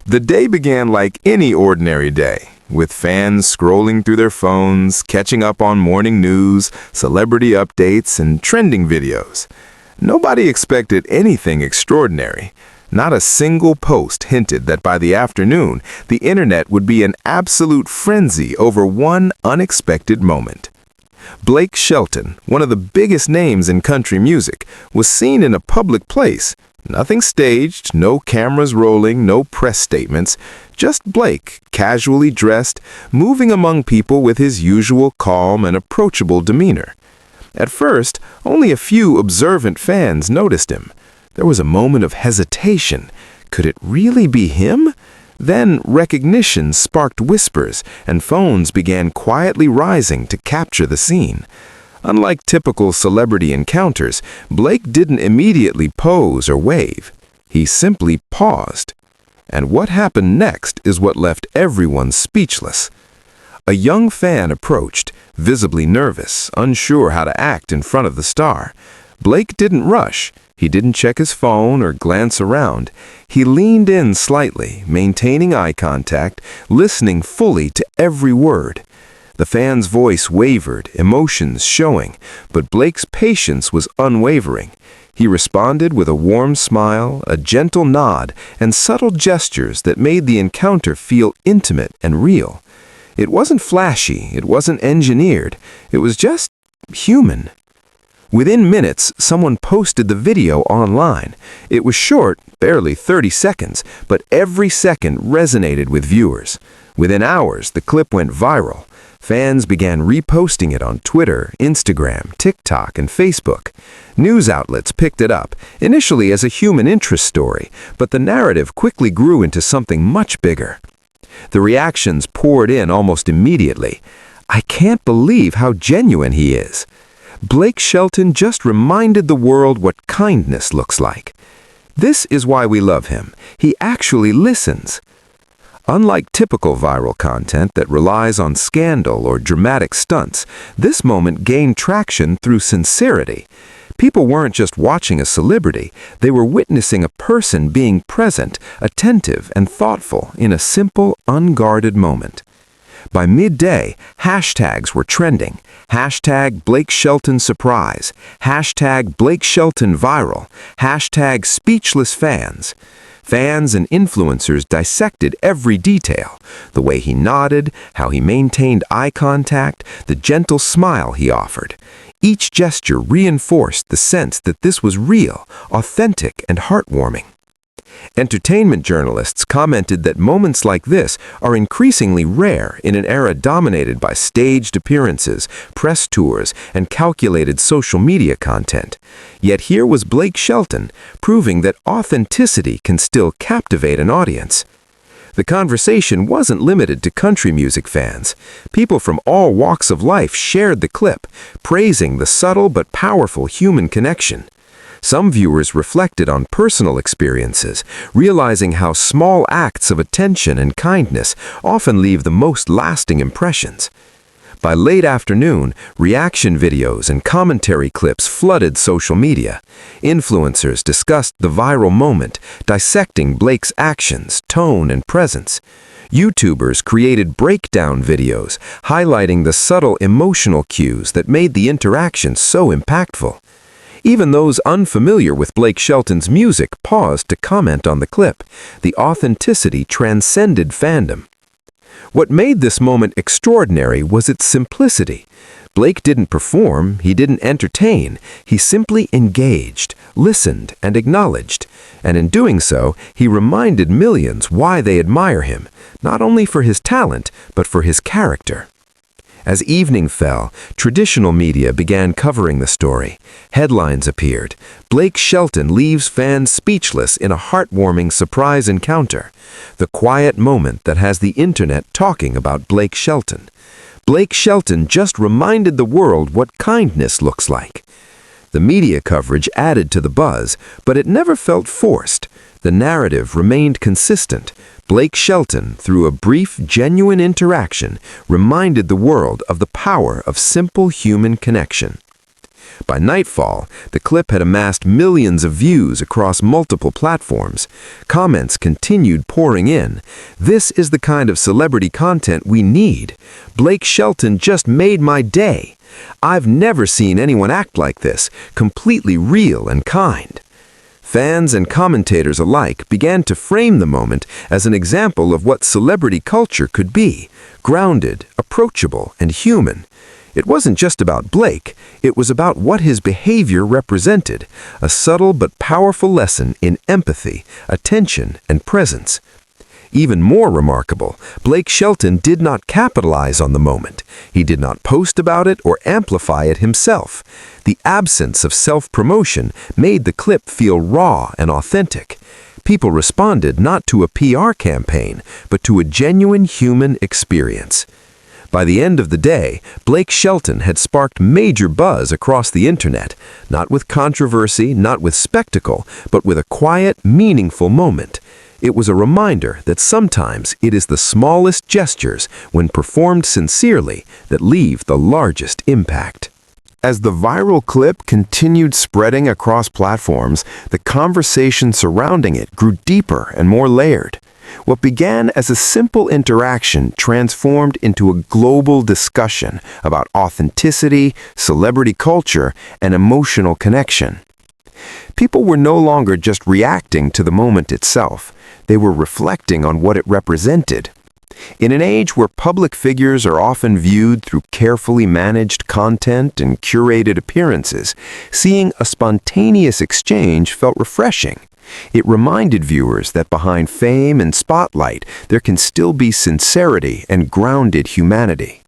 The day began like any ordinary day, with fans scrolling through their phones, catching up on morning news, celebrity updates, and trending videos. Nobody expected anything extraordinary. Not a single post hinted that by the afternoon, the internet would be an absolute frenzy over one unexpected moment. Blake Shelton, one of the biggest names in country music, was seen in a public place. Nothing staged, no cameras rolling, no press statements, just Blake, casually dressed, moving among people with his usual calm and approachable demeanor. At first, only a few observant fans noticed him. There was a moment of hesitation. Could it really be him? Then recognition sparked whispers, and phones began quietly rising to capture the scene. Unlike typical celebrity encounters, Blake didn't immediately pose or wave. He simply paused. And what happened next is what left everyone speechless. A young fan approached, visibly nervous, unsure how to act in front of the star. Blake didn't rush. He didn't check his phone or glance around. He leaned in slightly, maintaining eye contact, listening fully to every word. The fan's voice wavered, emotions showing, but Blake's patience was unwavering. He responded with a warm smile, a gentle nod, and subtle gestures that made the encounter feel intimate and real. It wasn't flashy, it wasn't engineered, it was just human. Within minutes, someone posted the video online. It was short, barely 30 seconds, but every second resonated with viewers. Within hours, the clip went viral. Fans began reposting it on Twitter, Instagram, TikTok, and Facebook. News outlets picked it up, initially as a human interest story, but the narrative quickly grew into something much bigger. The reactions poured in almost immediately. "I can't believe how genuine he is." Blake Shelton just reminded the world what kindness looks like. This is why we love him. He actually listens. Unlike typical viral content that relies on scandal or dramatic stunts, this moment gained traction through sincerity. People weren't just watching a celebrity, they were witnessing a person being present, attentive, and thoughtful in a simple, unguarded moment. By midday, hashtags were trending. Hashtag Blake Shelton surprise. Hashtag Blake Shelton viral. Hashtag speechless fans. Fans and influencers dissected every detail. The way he nodded, how he maintained eye contact, the gentle smile he offered. Each gesture reinforced the sense that this was real, authentic, and heartwarming. Entertainment journalists commented that moments like this are increasingly rare in an era dominated by staged appearances, press tours, and calculated social media content. Yet here was Blake Shelton, proving that authenticity can still captivate an audience. The conversation wasn't limited to country music fans. People from all walks of life shared the clip, praising the subtle but powerful human connection. Some viewers reflected on personal experiences, realizing how small acts of attention and kindness often leave the most lasting impressions. By late afternoon, reaction videos and commentary clips flooded social media. Influencers discussed the viral moment, dissecting Blake's actions, tone, and presence. YouTubers created breakdown videos, highlighting the subtle emotional cues that made the interaction so impactful. Even those unfamiliar with Blake Shelton's music paused to comment on the clip. The authenticity transcended fandom. What made this moment extraordinary was its simplicity. Blake didn't perform, he didn't entertain, he simply engaged, listened, and acknowledged. And in doing so, he reminded millions why they admire him, not only for his talent, but for his character. As evening fell, traditional media began covering the story. Headlines appeared. Blake Shelton leaves fans speechless in a heartwarming surprise encounter. The quiet moment that has the internet talking about Blake Shelton. Blake Shelton just reminded the world what kindness looks like. The media coverage added to the buzz, but it never felt forced. The narrative remained consistent. Blake Shelton, through a brief, genuine interaction, reminded the world of the power of simple human connection. By nightfall, the clip had amassed millions of views across multiple platforms. Comments continued pouring in. "This is the kind of celebrity content we need. Blake Shelton just made my day. I've never seen anyone act like this, completely real and kind." Fans and commentators alike began to frame the moment as an example of what celebrity culture could be: grounded, approachable, and human. It wasn't just about Blake, it was about what his behavior represented, a subtle but powerful lesson in empathy, attention, and presence. Even more remarkable, Blake Shelton did not capitalize on the moment. He did not post about it or amplify it himself. The absence of self-promotion made the clip feel raw and authentic. People responded not to a PR campaign, but to a genuine human experience. By the end of the day, Blake Shelton had sparked major buzz across the internet, not with controversy, not with spectacle, but with a quiet, meaningful moment. It was a reminder that sometimes it is the smallest gestures, when performed sincerely, that leave the largest impact. As the viral clip continued spreading across platforms, the conversation surrounding it grew deeper and more layered. What began as a simple interaction transformed into a global discussion about authenticity, celebrity culture, and emotional connection. People were no longer just reacting to the moment itself. They were reflecting on what it represented. In an age where public figures are often viewed through carefully managed content and curated appearances, seeing a spontaneous exchange felt refreshing. It reminded viewers that behind fame and spotlight, there can still be sincerity and grounded humanity.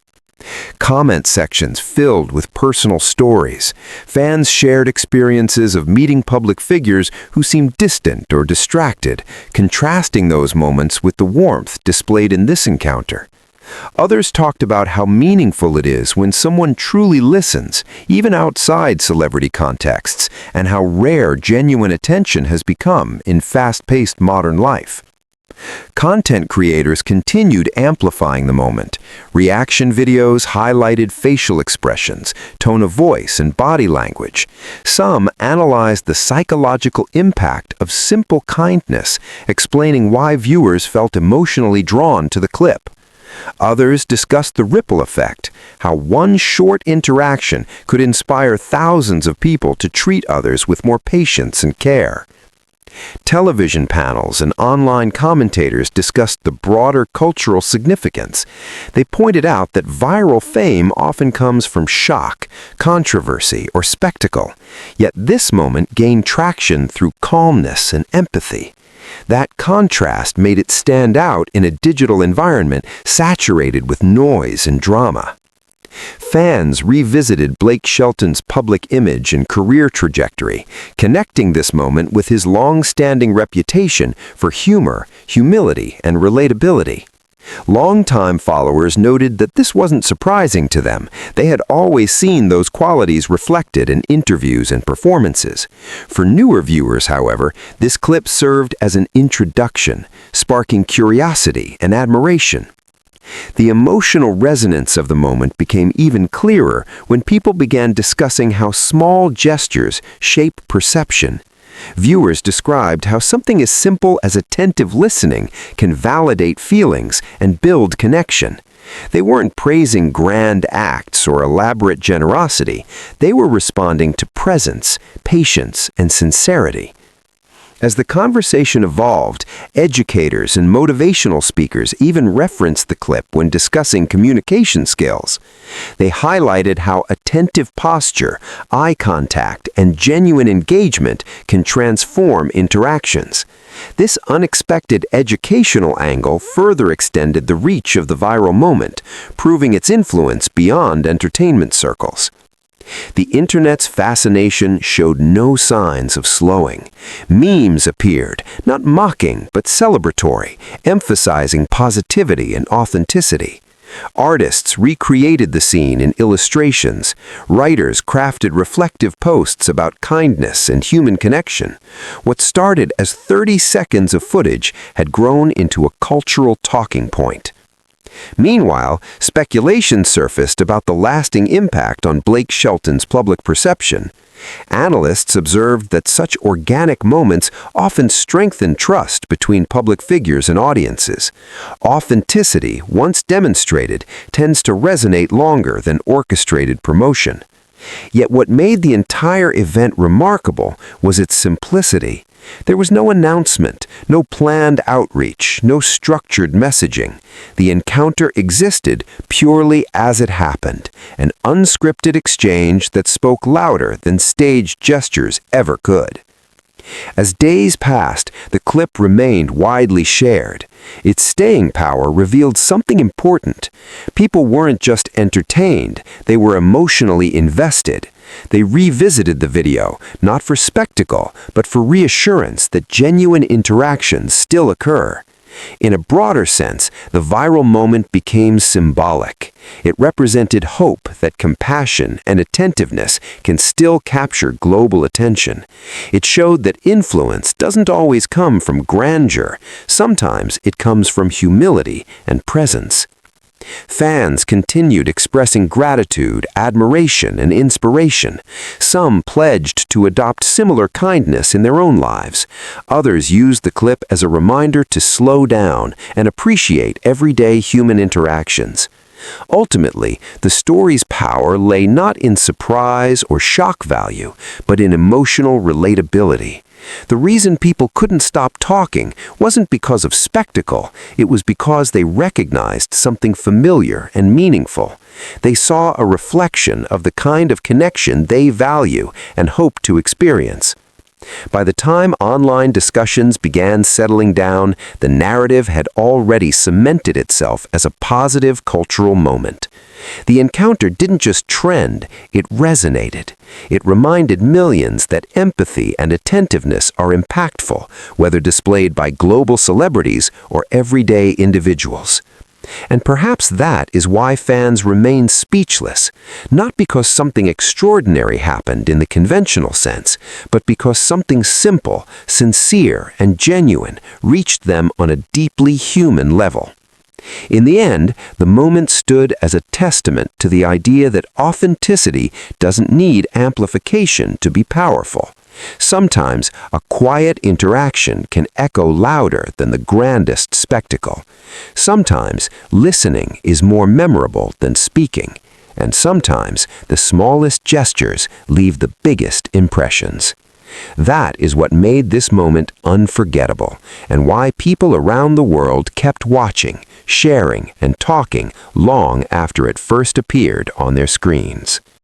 Comment sections filled with personal stories. Fans shared experiences of meeting public figures who seemed distant or distracted, contrasting those moments with the warmth displayed in this encounter. Others talked about how meaningful it is when someone truly listens, even outside celebrity contexts, and how rare genuine attention has become in fast-paced modern life. Content creators continued amplifying the moment. Reaction videos highlighted facial expressions, tone of voice, and body language. Some analyzed the psychological impact of simple kindness, explaining why viewers felt emotionally drawn to the clip. Others discussed the ripple effect, how one short interaction could inspire thousands of people to treat others with more patience and care. Television panels and online commentators discussed the broader cultural significance. They pointed out that viral fame often comes from shock, controversy, or spectacle, yet this moment gained traction through calmness and empathy. That contrast made it stand out in a digital environment saturated with noise and drama. Fans revisited Blake Shelton's public image and career trajectory, connecting this moment with his long-standing reputation for humor, humility, and relatability. Longtime followers noted that this wasn't surprising to them. They had always seen those qualities reflected in interviews and performances. For newer viewers, however, this clip served as an introduction, sparking curiosity and admiration. The emotional resonance of the moment became even clearer when people began discussing how small gestures shape perception. Viewers described how something as simple as attentive listening can validate feelings and build connection. They weren't praising grand acts or elaborate generosity. They were responding to presence, patience, and sincerity. As the conversation evolved, educators and motivational speakers even referenced the clip when discussing communication skills. They highlighted how attentive posture, eye contact, and genuine engagement can transform interactions. This unexpected educational angle further extended the reach of the viral moment, proving its influence beyond entertainment circles. The internet's fascination showed no signs of slowing. Memes appeared, not mocking but celebratory, emphasizing positivity and authenticity. Artists recreated the scene in illustrations. Writers crafted reflective posts about kindness and human connection. What started as 30 seconds of footage had grown into a cultural talking point. Meanwhile, speculation surfaced about the lasting impact on Blake Shelton's public perception. Analysts observed that such organic moments often strengthen trust between public figures and audiences. Authenticity, once demonstrated, tends to resonate longer than orchestrated promotion. Yet what made the entire event remarkable was its simplicity. There was no announcement, no planned outreach, no structured messaging. The encounter existed purely as it happened, an unscripted exchange that spoke louder than staged gestures ever could. As days passed, the clip remained widely shared. Its staying power revealed something important. People weren't just entertained, they were emotionally invested. They revisited the video, not for spectacle, but for reassurance that genuine interactions still occur. In a broader sense, the viral moment became symbolic. It represented hope that compassion and attentiveness can still capture global attention. It showed that influence doesn't always come from grandeur. Sometimes it comes from humility and presence. Fans continued expressing gratitude, admiration, and inspiration. Some pledged to adopt similar kindness in their own lives. Others used the clip as a reminder to slow down and appreciate everyday human interactions. Ultimately, the story's power lay not in surprise or shock value, but in emotional relatability. The reason people couldn't stop talking wasn't because of spectacle, it was because they recognized something familiar and meaningful. They saw a reflection of the kind of connection they value and hope to experience. By the time online discussions began settling down, the narrative had already cemented itself as a positive cultural moment. The encounter didn't just trend, it resonated. It reminded millions that empathy and attentiveness are impactful, whether displayed by global celebrities or everyday individuals. And perhaps that is why fans remain speechless, not because something extraordinary happened in the conventional sense, but because something simple, sincere, and genuine reached them on a deeply human level. In the end, the moment stood as a testament to the idea that authenticity doesn't need amplification to be powerful. Sometimes a quiet interaction can echo louder than the grandest spectacle. Sometimes listening is more memorable than speaking. And sometimes the smallest gestures leave the biggest impressions. That is what made this moment unforgettable, and why people around the world kept watching, sharing, and talking long after it first appeared on their screens.